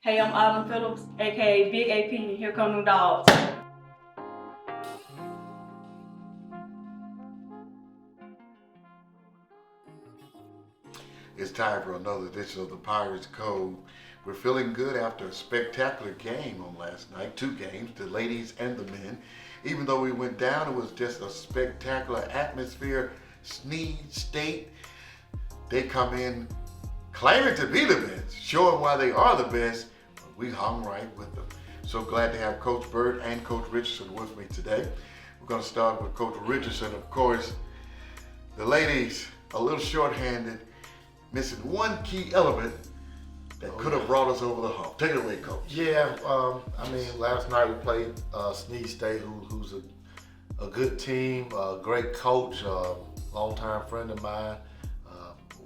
Hey, I'm Autumn Phillips, aka Big AP. Here come them dogs. It's time for another edition of the Pirates Cove. We're feeling good after a spectacular game on last night. 2 games, the ladies and the men. Even though we went down, it was just a spectacular atmosphere. Sneed State, they come in claiming to be the best, showing why they are the best, but we hung right with them. So glad to have Coach Bird and Coach Richardson with me today. We're going to start with Coach Richardson. Of course, the ladies a little shorthanded, missing one key element that could have brought us over the hump. Take it away, Coach. Yeah, last night we played Sneed State, who's a good team, a great coach, longtime friend of mine,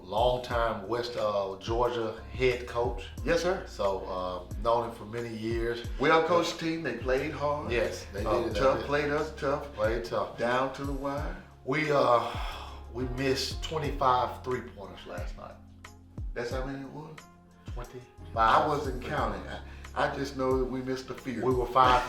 longtime West Georgia head coach. Yes, sir. So known him for many years. Well-coached team. They played hard. Yes, they did. Tough. Played us tough. Played tough. Down to the wire. We missed 25 3-pointers last night. That's how many it was? 25. I wasn't counting. I just know that we missed a few. We were 5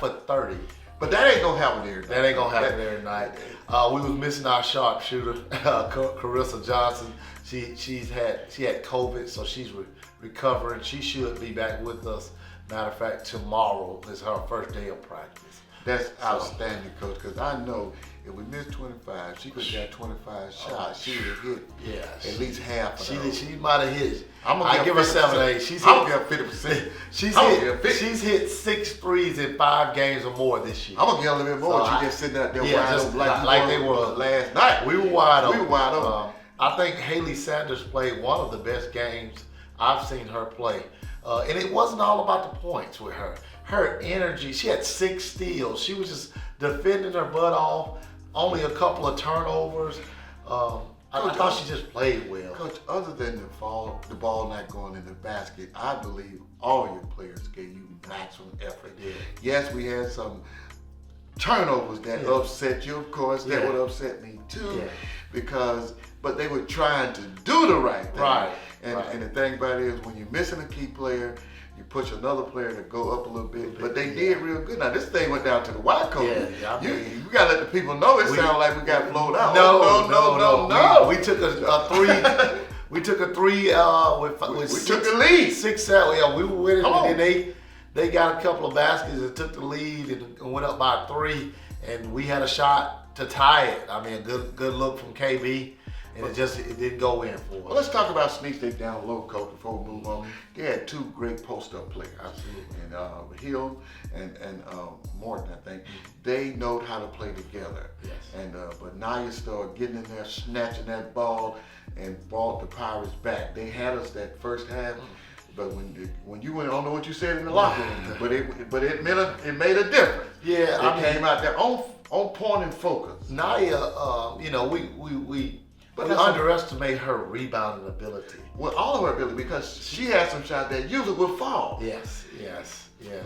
for 30. But that ain't gonna happen every night. That ain't gonna happen every night. We was missing our sharpshooter, Carissa Johnson. She had COVID, so she's recovering. She should be back with us. Matter of fact, tomorrow is her first day of practice. That's outstanding, Coach, because I know if we missed 25, she could have got 25 shots. She would have hit at least half of those. She might have hit. I give her 7 or 8. She's I'm hit gonna give 50%. She's hit 6 threes in 5 games or more this year. I'm gonna get a little bit more. So She just sitting out there wide just open like they were last night. We were wide open. We were wide open. I think Haley Sanders played one of the best games I've seen her play. And it wasn't all about the points with her. Her energy, she had 6 steals. She was just defending her butt off, only a couple of turnovers. I thought she just played well. Coach, other than the ball not going in the basket, I believe all your players gave you maximum effort. Yeah. Yes, we had some turnovers that upset you, of course. That would upset me too, but they were trying to do the right thing. Right. And the thing about it is, when you're missing a key player, you push another player to go up a little bit. But they did real good. Now this thing went down to the wide coach. You gotta let the people know. It sounded like we got blown out. No. We took a 3. We took a 3 with took the lead. 6-7. Yeah, we were winning, and then they got a couple of baskets and took the lead and went up by 3, and we had a shot to tie it. I mean, a good look from KB. And it didn't go in for us. Well, let's talk about Sneak State down low, Coach, before we move on. They had 2 great post-up players. Absolutely. And Hill and Morton, I think. They know how to play together. Yes. And but now you start getting in there, snatching that ball, and brought the Pirates back. They had us that first half. But when you went, I don't know what you said in the locker room, but it made a difference. Yeah, It came out there on point and focus. Naya, we underestimate her rebounding ability. Well, all of her ability, because she had some shots that usually would fall. Yes.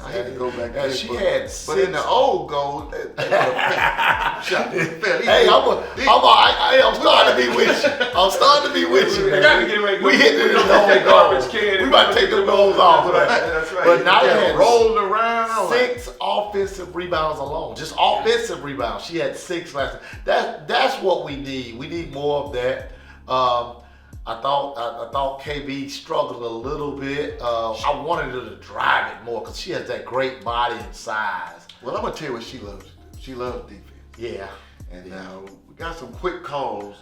I had to go back there. She had 6. But in the old goal, they shot fell. Hey, I'm starting to be with you. I'm starting to be with you. We gotta get away. We hit the old garbage can. We about to take the goals off. That's right. But Naya had rolled around 6 offensive rebounds alone. Just offensive rebounds. She had 6 last night. That's what we need. We need more of that. I thought KB struggled a little bit. I wanted her to drive it more because she has that great body and size. Well, I'm gonna tell you what she loves. She loves defense. Yeah. And now we got some quick calls,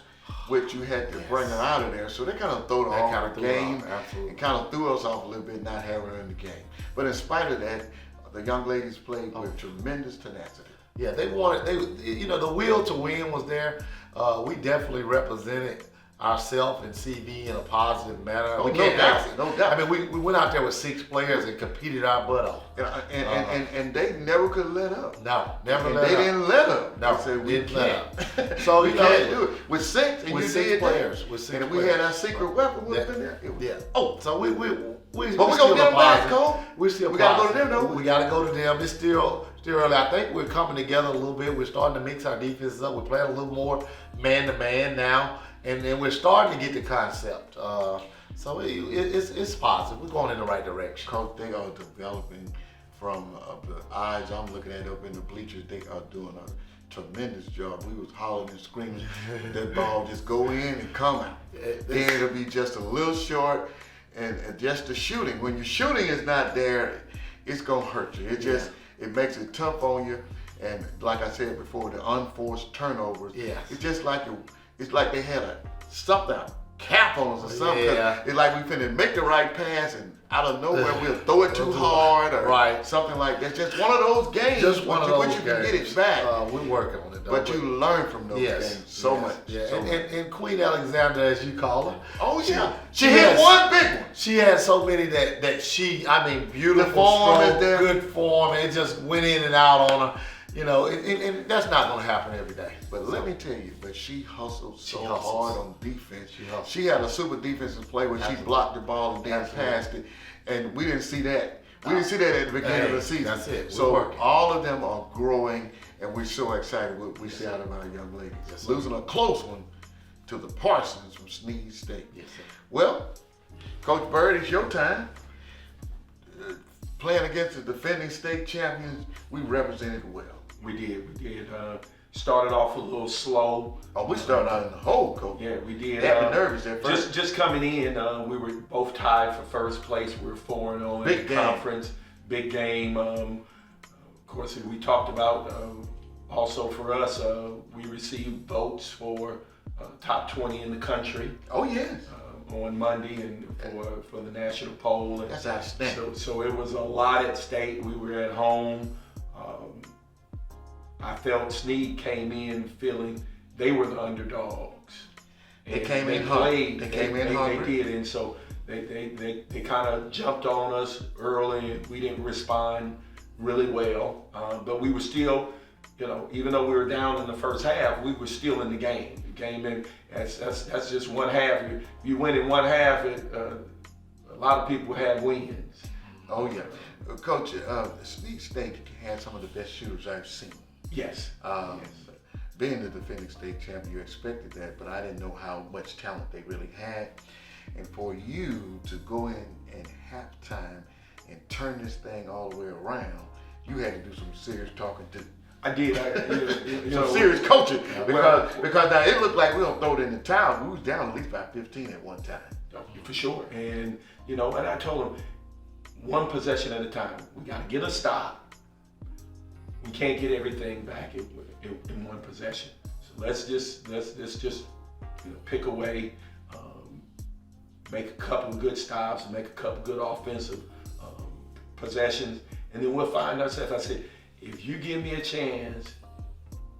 which you had to bring her out of there. So they kind of threw her off the game, and kind of threw us off a little bit, not having her in the game. But in spite of that, the young ladies played with tremendous tenacity. Yeah, the will to win was there. We definitely represented ourselves and CV in a positive manner. No doubt. I mean, we went out there with 6 players and competed our butt off. And they never could let up. No, never and let up. They didn't let up. No, they said, didn't let up. So we can't do it. With 6, and with you 6 did players. That. With 6 and if players. we had our secret weapon, we'd have been there. Yeah. So we But we're gonna get them back, Cole. We gotta go to them, though. We gotta go to them. It's still early. I think we're coming together a little bit. We're starting to mix our defenses up. We're playing a little more man to man now, and then we're starting to get the concept. So it's positive. We're going in the right direction. Coach, they are developing from the eyes I'm looking at up in the bleachers. They are doing a tremendous job. We was hollering and screaming. That ball just go in and come out. Then it'll be just a little short, and just the shooting. When your shooting is not there, it's gonna hurt you. It makes it tough on you. And like I said before, the unforced turnovers. Yes. It's just like it's like they had a cap on us or something. Yeah. It's like we finna make the right pass and out of nowhere we'll throw it too hard or something like that. Just one of those games. Just one of those games. You can get it back. We're working on it, though. But you learn from those games so much. Yeah. So much. And Queen Alexander, as you call her. Oh yeah. She hit one big one. She had so many that she, beautiful, The form strong, is there. good form. It just went in and out on her. You know, and that's not going to happen every day. But let me tell you, she hustled so hustles. hard on defense. hustles. She had a super defensive play where she blocked the ball and then passed it. And we didn't see that. We didn't see that at the beginning of the season. That's it. We're So working. all of them are growing, and we're so excited what we see out of our young ladies. Yes, Losing a close one to the Parsons from Sneed State. Yes, sir. Well, Coach Bird, it's your time. Playing against the defending state champions, we represented well. We did. Started off a little slow. Oh, we started out in the hole, Coach. Yeah, we did. Had me nervous at first. Just coming in, we were both tied for first place. We were 4-0 in Big the game. conference. Big game. Of course, we talked about also for us, we received votes for top 20 in the country. Oh, yes. On Monday and for the national poll. And That's outstanding. So it was a lot at stake. We were at home. I felt Sneed came in feeling they were the underdogs. They And came in played. hungry. They came in hungry. They did, and so they kind of jumped on us early, and we didn't respond really well. But we were still, even though we were down in the first half, we were still in the game. The game in that's just one half. You win in one half. A lot of people have wins. Oh, yeah. Coach, Sneed State had some of the best shooters I've seen. Yes. Being the defending state champion, you expected that, but I didn't know how much talent they really had. And for you to go in at halftime and turn this thing all the way around, you had to do some serious talking to. I did. Some serious coaching because now it looked like we don't throw it in the towel. We was down at least by 15 at one time. For sure. And and I told them, one possession at a time. We got to get a stop. We can't get everything back in one possession. So let's just pick away, make a couple of good stops, make a couple of good offensive possessions, and then we'll find ourselves. I said, if you give me a chance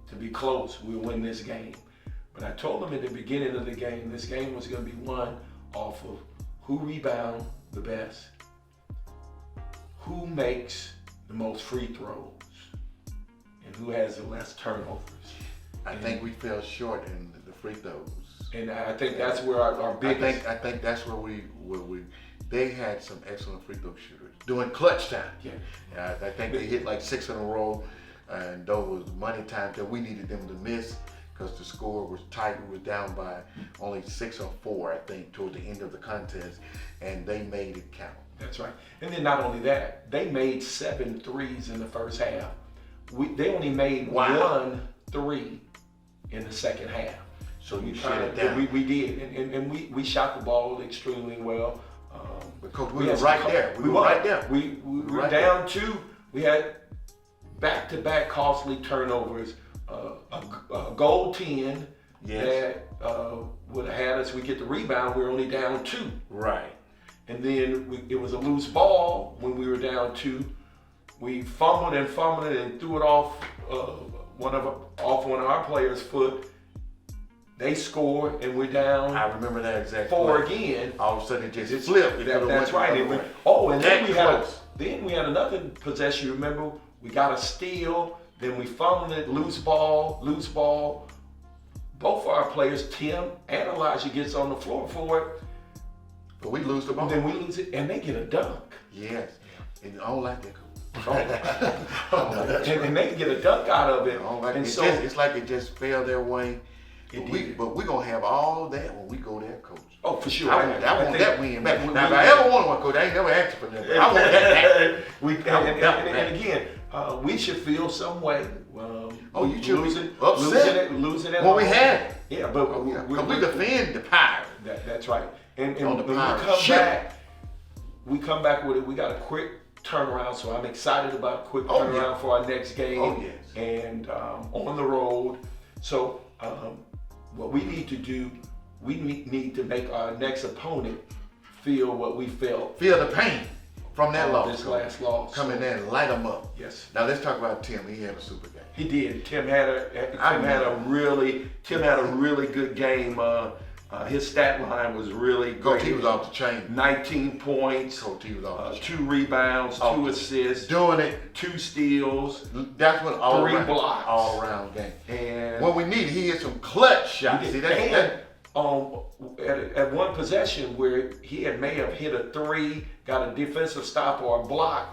to be close, we'll win this game. But I told them at the beginning of the game, this game was going to be won off of who rebound the best, who makes the most free throws, and who has the less turnovers. I think we fell short in the free throws. And I think that's where our biggest. I think that's where we they had some excellent free throw shooters during clutch time. Yeah. I think they hit like 6 in a row, and those was money time that we needed them to miss because the score was tight. We were down by only 6 or 4, I think, toward the end of the contest, and they made it count. That's right. And then not only that, they made 7 threes in the first half. They only made 1 3 in the second half. So you shut it down. We did, and we shot the ball extremely well. But Coach, we were right there. We were right there. We were down 2. We had back-to-back costly turnovers. A goal 10 that would have had us. We get the rebound. We were only down 2. Right. And then it was a loose ball when we were down 2. We fumbled and threw it off one of our players' foot. They scored and we're down. I remember that exact 4 play. again. All of a sudden it just flipped. That's right. And then we had another possession. Remember, we got a steal. Then we fumbled it. Loose ball. Both of our players, Tim and Elijah, gets on the floor for it. But we lose the ball. Then we lose it, and they get a dunk. Yes. And I don't like that. And they get a dunk out of it. And it's like it just fell their way. But we're going to have all that when we go there, Coach. Oh, for sure. I want that win back. we- Now, if we- I ever want one, coach, I ain't never asked for that. I want that back. And again, we should feel some way. Oh, you should be losing upset. losing it. Well, we had it. Yeah, but Because we defend the Pirates. that's right. And On the when we Pirates come ship. back, with it. We got a quick turnaround, so I'm excited about a quick turnaround for our next game. Oh, yes. And on the road. So what we need to do, we need to make our next opponent feel what we felt Feel the pain from that loss. this last loss. Come in there and light them up. Yes. Now let's talk about Tim. He had a super game. He did. Tim had a really good game. His stat line was really great. Coach, he was off the chain. 19 points, Coach, he was off the chain. 2 rebounds, 2 assists, Doing it. 2 steals, That's what all 3 around, blocks. all around game. and What we need, he hit some clutch shots. See, at one possession where he may have hit a 3, got a defensive stop or a block,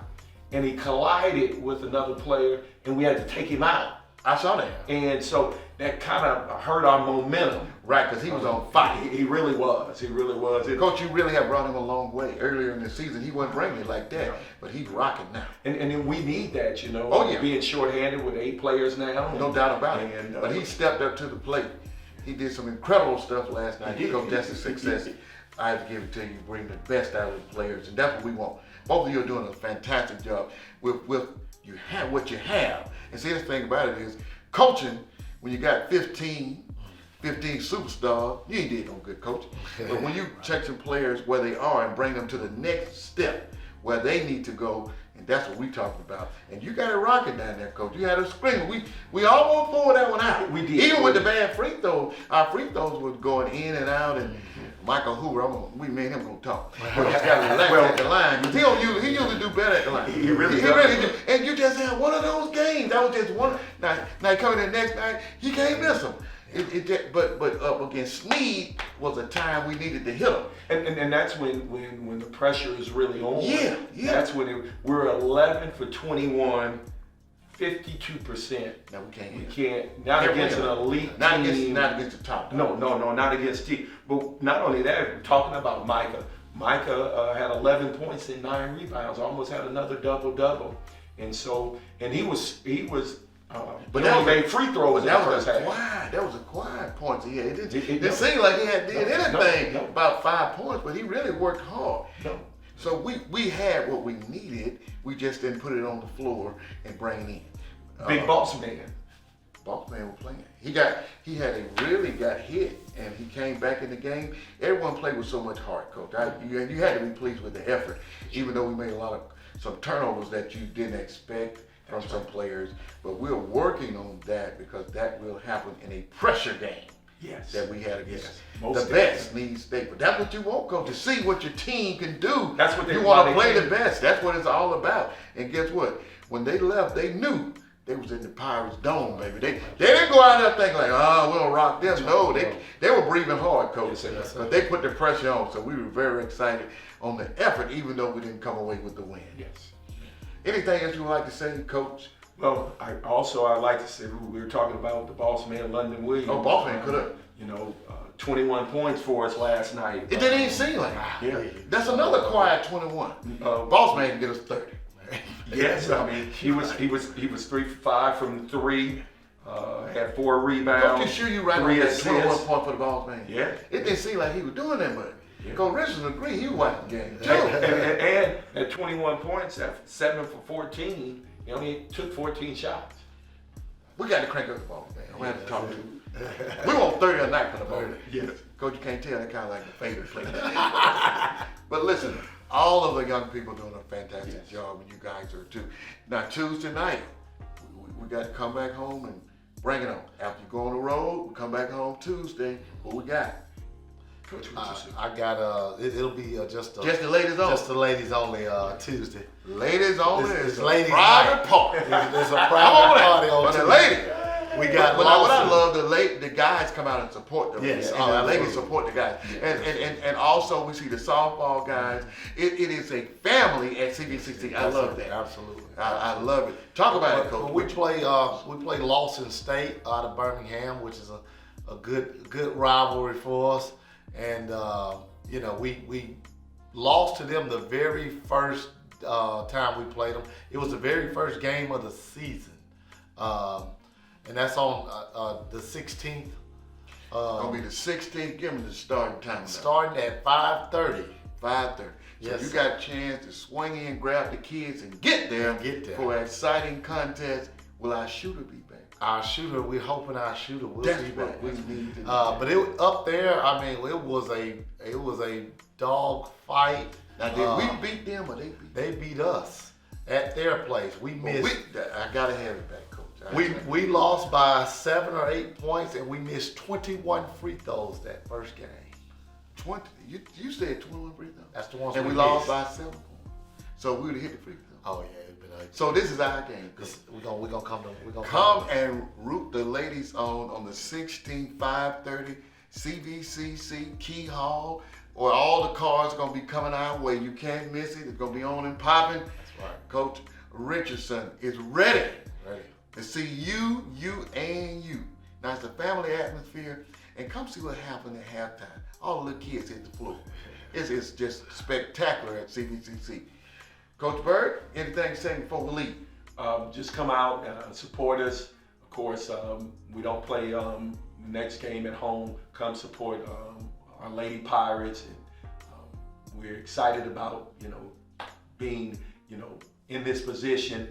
and he collided with another player, and we had to take him out. I saw that. And so that kind of hurt our momentum. Right, because he was on fire. He really was. He really was. Coach, you really have brought him a long way. Earlier in the season, he wasn't bringing it like that, but he's rocking now. And then we need that, you know. Oh, yeah. Being shorthanded with 8 players now. No doubt about it. And, But he stepped up to the plate. He did some incredible stuff last night. He did. Coach, that's a success. I have to give it to you. Bring the best out of the players, and that's what we want. Both of you are doing a fantastic job with you have what you have. And see, the thing about it is, coaching, when you got 15 superstars, you ain't did no good coaching. But when you check some players where they are and bring them to the next step where they need to go, and that's what we talking about. And you got it rocking down there, coach. You had a screaming. We almost pulled that one out. We did. Even with the bad free throws, our free throws was going in and out. And Michael Hoover, me and him gonna talk. But he's got to relax at the line. 'Cause he usually do better at the line. He really do. And you just had one of those games. That was just one. Now coming in the next night, he can't miss them. But up against Sneed was a time we needed to hit him. And that's when the pressure is really on. Yeah. That's when we're 11 for 21, 52%. Now we can't. We can't, not against an elite Not team. not against the top. No, not against team. But not only that, we're talking about Micah. Micah had 11 points and 9 rebounds. Almost had another double. And so, and he was. But that made free throws. That was a quiet point. Yeah, it didn't seem like he did anything. No. About 5 points, but he really worked hard. No. So we had what we needed. We just didn't put it on the floor and bring it in. Big boss man. Boss man was playing. He really got hit, and he came back in the game. Everyone played with so much heart, coach. You had to be pleased with the effort, even though we made some turnovers that you didn't expect from some players. But we're working on that because that will happen in a pressure game. Yes. That we had against Most the best Sneed State. But that's what you want, coach, to see what your team can do. That's what you want to play the best. That's what it's all about. And guess what? When they left, they knew they was in the Pirates Dome, baby. They didn't go out there thinking like, we'll rock them. No, they were breathing hard, coach. Yes, but they put the pressure on, so we were very excited on the effort, even though we didn't come away with the win. Yes. Anything else you would like to say, coach? Well, I'd like to say we were talking about the boss man, London Williams. Oh, boss man could have. 21 points for us last night. It didn't even seem like it. Yeah. That's another quiet 21. Boss man can get us 30. Yes, I mean he was 3 for 5 from 3, had 4 rebounds. Don't you sure you right on 3 that assists. 21 point for the boss man? Yeah. It didn't seem like he was doing that much. Coach Richardson agreed he was watching the game too. And at 21 points, at 7 for 14, he only took 14 shots. We got to crank up the ball, man. We have to talk to him. We want 30 a night for the ball. Yes. Coach, you can't tell, that kind of like a favorite play. But listen, all of the young people doing a fantastic job, and you guys are too. Now, Tuesday night, we got to come back home and bring it on. After you go on the road, we come back home Tuesday. What we got? I got it'll be just the ladies only. Just the ladies only Tuesday. Ladies only. It's ladies private night. party. It's a private party on But Tuesday. the ladies. We got what I love, the guys come out and support them. Yes, and the ladies support the guys. And also we see the softball guys. It is a family at CVCC. I love that. Absolutely. I love it. Talk about it, Coach. We play Lawson State out of Birmingham, which is a good rivalry for us. and you know, we lost to them the very first time we played them. It was the very first game of the season, and that's on the 16th. Gonna be the 16th. Give me the starting time. Starting at 5:30. 5:30. So Yes, you sir. got a chance to swing in, grab the kids, and get there for an exciting contest. Will our shooter be back? Our shooter, we're hoping our shooter will That's be what back. we need to do. But it up there, I mean, it was a dog fight. Now, did we beat them or they beat them? They beat us at their place. We Well, missed. I gotta have it back, Coach. We lost by 7 or 8 points, and we missed 21 free throws that first game. 20. You said 21 free throws. That's the ones And we we lost missed. by 7 points. So we would have hit the free throw. Oh yeah, it's been So this is our game. Coach. we're gonna come. Come and root the ladies on the 16th, 5:30, CVCC, Key Hall, or all the cars are gonna be coming our way. You can't miss it. It's gonna be on and popping. That's right. Coach Richardson is ready Ready. to see you, and you. Now it's a family atmosphere, and come see what happened at halftime. All the little kids hit the floor. It's just spectacular at CVCC. Coach Bird, anything to say before we leave? Just come out and support us. Of course, we don't play next game at home. Come support our Lady Pirates. And, we're excited about being in this position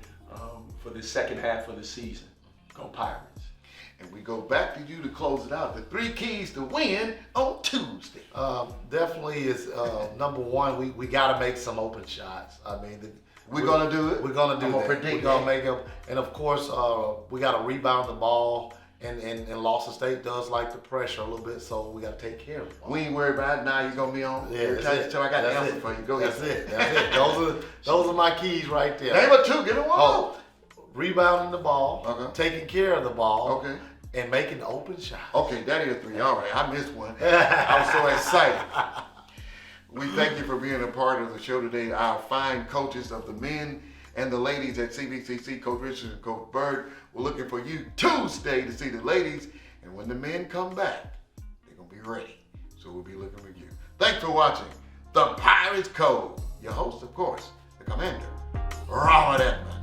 for the second half of the season. Go Pirates! And we go back to you to close it out. The 3 keys to win on Tuesday. Definitely is number one. We got to make some open shots. I mean, We're gonna do it. We're gonna do I'm gonna that. predict We're gonna that. make them, and of course, we got to rebound the ball. And Lawson State does like the pressure a little bit, so we got to take care of it. We ain't worried about it. Now you're gonna be on. Yeah, Every time you tell me I got the answer for you. Go ahead. That's it. That's it. Those are my keys right there. Name or 2. Get it one. Oh, rebounding the ball, Okay. taking care of the ball, Okay. and making open shots. Okay, that is 3. All right, I missed one. I was so excited. We thank you for being a part of the show today. Our fine coaches of the men and the ladies at CVCC, Coach Richardson and Coach Bird, we're looking for you Tuesday to see the ladies. And when the men come back, they're going to be ready. So we'll be looking for you. Thanks for watching The Pirates Cove. Your host, of course, the Commander, Robert Edmonds.